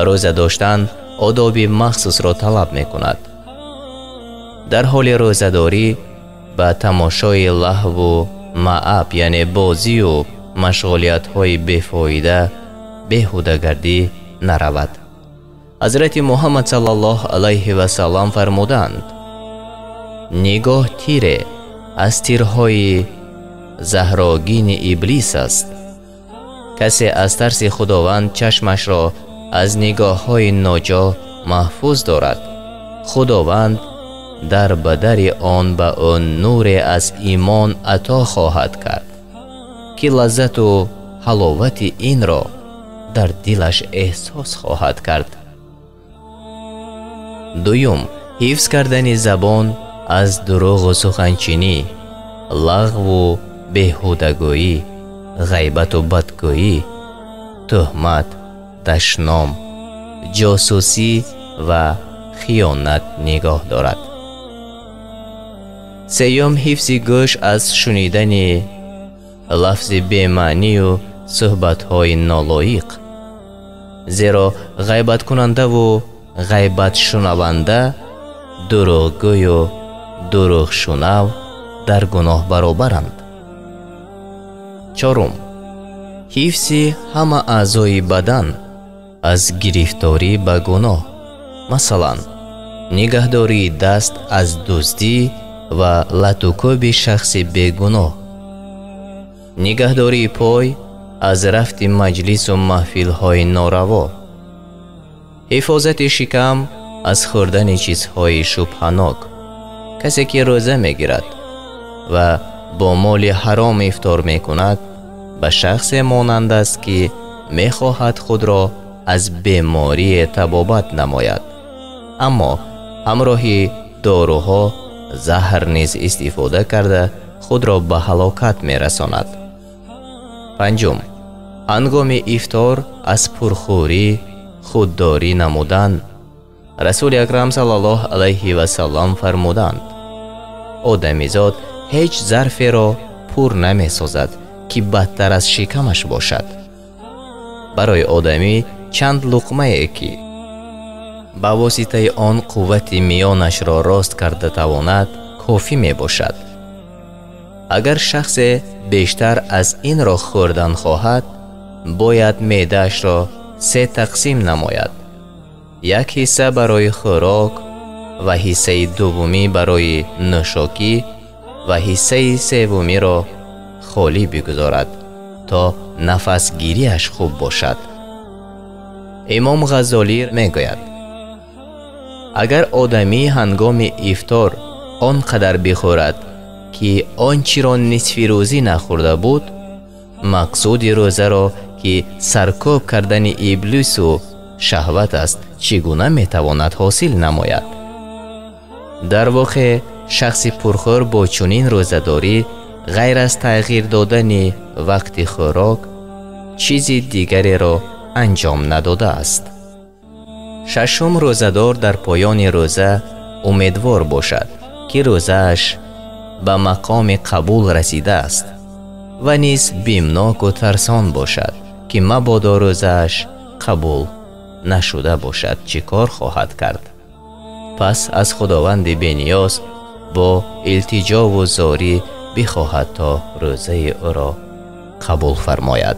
روزه داشتن آدابی مخصوص را طلب می کند. در حال روزه‌داری به تماشای لهو و معاب یعنی بازی و مشغولیت های بیفایده بیهوده‌گردی نرود. حضرت محمد صلی الله علیه و سلم فرمودند: نگاه تیره از تیرهای زهراگین ابلیس است. کسی از ترس خداوند چشمش را از نگاه های ناجا محفوظ دارد، خداوند در بدر آن به آن نور از ایمان عطا خواهد کرد که لذت و حلاوت این را در دلش احساس خواهد کرد. دوم، حفظ کردن زبان از دروغ و سخنچینی، لغو و بیهودگویی، غیبت و بدگویی، تهمت، دشنام، جاسوسی و خیانت نگاه دارد. سیوم، حفظ گوش از شنیدن لفظ بی‌معنی و صحبت‌های نالایق، زیرا غیبت کننده و غیبت شنونده، دروغگوی و دروغ شنو در گناه برابرند. چهارم، حفظ همه اعضای بدن از گرفتاری به گناه، مثلا نگهداری دست از دزدی و لطوکوب شخص بیگناه، نگهداری پای از رفت مجلس و محفل های ناروا، حفاظت شکم از خوردن چیزهای شبهناک. کسی که روزه میگیرد و با مال حرام افطار میکند به شخص مانند است که میخواهد خود را از بیماری تبابت نماید، اما همراهی داروها زهر نیز استفاده کرده خود را به هلاکت میرساند. پنجم، هنگام افطار از پرخوری خودداری نمودن. رسول اکرم صلی الله علیه و سلم فرمودند: آدمیزاد هیچ ظرفی را پر نمی سازد که بدتر از شکمش باشد. برای آدمی چند لقمه ای که با واسطه آن قوت میانش را راست کرده تواند کافی می باشد. اگر شخص بیشتر از این را خوردن خواهد، باید معده‌اش را 3 تقسیم نماید: یک حصه برای خوراک و حصه دومی برای نوشاکی و حصه سومی را خالی بگذارد تا نفس گیریش خوب باشد. امام غزالی میگوید: اگر آدمی هنگام افطار آنقدر بخورد که آنچه را نصف روزی نخورده بود، مقصود روزه را که سرکوب کردن ابلیس و شهوت است چگونه میتواند حاصل نماید؟ در واقع شخص پرخور با چنین روزه‌داری غیر از تغییر دادن وقت خوراک چیز دیگری را انجام نداده است. ششم، روزه‌دار در پایان روزه امیدوار باشد که روزه‌اش به مقام قبول رسیده است و نیز بیمناک و ترسان باشد که مبادا روزه‌اش قبول نشده باشد چه کار خواهد کرد. پس از خداوند بی‌نیاز با التجا و زاری بخواهد تا روزه او را قبول فرماید.